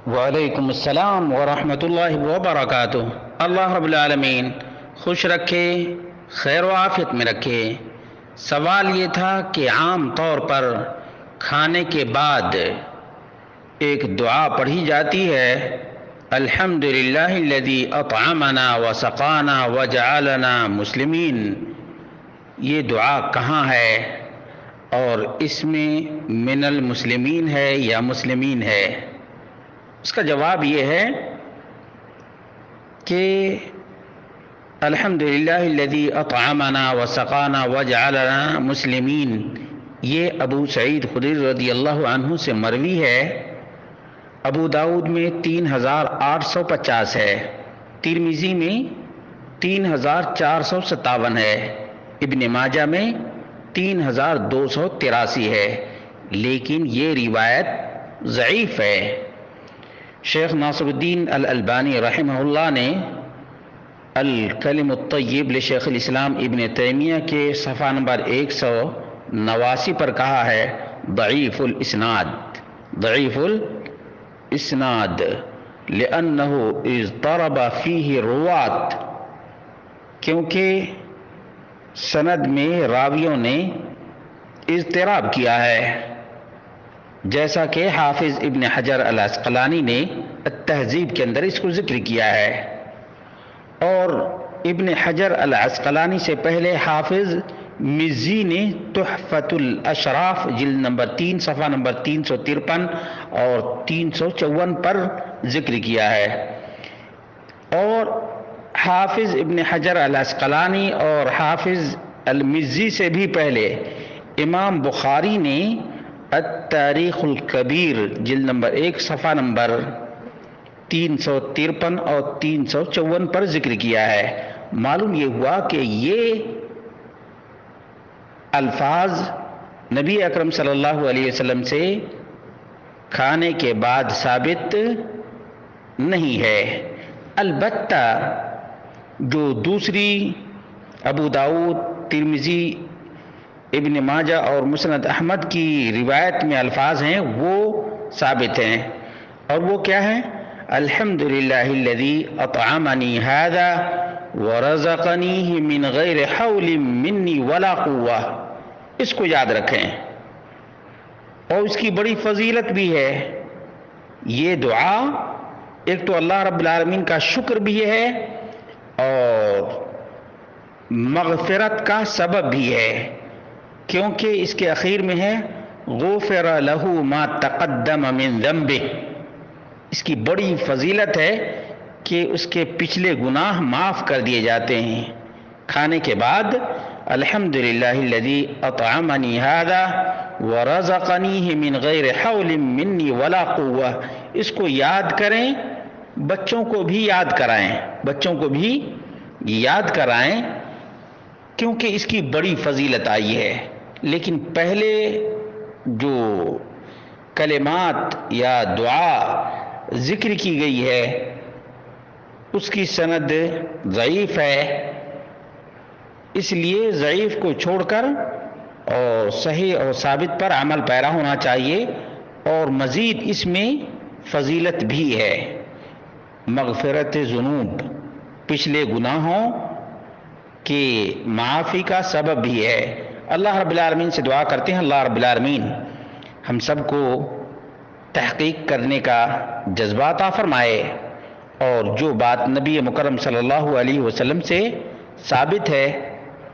وعلیکم السلام ورحمۃ اللہ وبرکاتہ۔ اللہ رب العالمین خوش رکھے، خیر و عافیت میں رکھے۔ سوال یہ تھا کہ عام طور پر کھانے کے بعد ایک دعا پڑھی جاتی ہے، الحمد للہ الذی اطعمنا وسقانا وجعلنا مسلمین۔ یہ دعا کہاں ہے اور اس میں من المسلمین ہے یا مسلمین ہے؟ اس کا جواب یہ ہے کہ الحمدللہ الذی اطعمنا وسقانا وجعلنا مسلمین، یہ ابو سعید خدری رضی اللہ عنہ سے مروی ہے۔ ابو داؤد میں 3850 ہے، ترمذی میں 3457 ہے، ابن ماجہ میں 3283 ہے، لیکن یہ روایت ضعیف ہے۔ شیخ ناصر الدین الالبانی رحمہ اللہ نے الکلم الطیب لشیخ الاسلام ابن تیمیہ کے صفحہ نمبر 189 پر کہا ہے ضعیف الاسناد لأنہ اضطرب فیہ روات، کیونکہ سند میں راویوں نے اضطراب کیا ہے، جیسا کہ حافظ ابن حجر العسقلانی نے التہذیب کے اندر اس کو ذکر کیا ہے، اور ابن حجر العسقلانی سے پہلے حافظ مزی نے تحفۃ الاشراف جلد نمبر 3 صفحہ نمبر 353 اور 354 پر ذکر کیا ہے، اور حافظ ابن حجر العسقلانی اور حافظ المزی سے بھی پہلے امام بخاری نے التاریخ الکبیر جلد نمبر 1 صفحہ نمبر 353 اور 354 پر ذکر کیا ہے۔ معلوم یہ ہوا کہ یہ الفاظ نبی اکرم صلی اللہ علیہ وسلم سے کھانے کے بعد ثابت نہیں ہے۔ البتہ جو دوسری ابو داؤد، ترمذی، ابن ماجہ اور مسند احمد کی روایت میں الفاظ ہیں وہ ثابت ہیں، اور وہ کیا ہیں؟ الحمدللہ الذی اطعمنی ھذا ورزقنیہ من غیر حول منی ولا قوہ۔ اس کو یاد رکھیں، اور اس کی بڑی فضیلت بھی ہے۔ یہ دعا ایک تو اللہ رب العالمین کا شکر بھی ہے اور مغفرت کا سبب بھی ہے، کیونکہ اس کے اخیر میں ہے غفر لہ ما تقدم من ذنبہ۔ اس کی بڑی فضیلت ہے کہ اس کے پچھلے گناہ معاف کر دیے جاتے ہیں۔ کھانے کے بعد الحمدللہ الذی اطعمنی ھذا ورزقنیہ من غیر حول منی ولا قوہ، اس کو یاد کریں، بچوں کو بھی یاد کرائیں، کیونکہ اس کی بڑی فضیلت آئی ہے۔ لیکن پہلے جو کلمات یا دعا ذکر کی گئی ہے اس کی سند ضعیف ہے، اس لیے ضعیف کو چھوڑ کر اور صحیح اور ثابت پر عمل پیرا ہونا چاہیے، اور مزید اس میں فضیلت بھی ہے، مغفرت ذنوب، پچھلے گناہوں کی معافی کا سبب بھی ہے۔ اللہ رب العالمین سے دعا کرتے ہیں اللہ رب العالمین ہم سب کو تحقیق کرنے کا جذبہ عطا فرمائے، اور جو بات نبی مکرم صلی اللہ علیہ وسلم سے ثابت ہے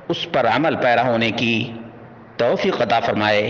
اس پر عمل پیرا ہونے کی توفیق عطا فرمائے۔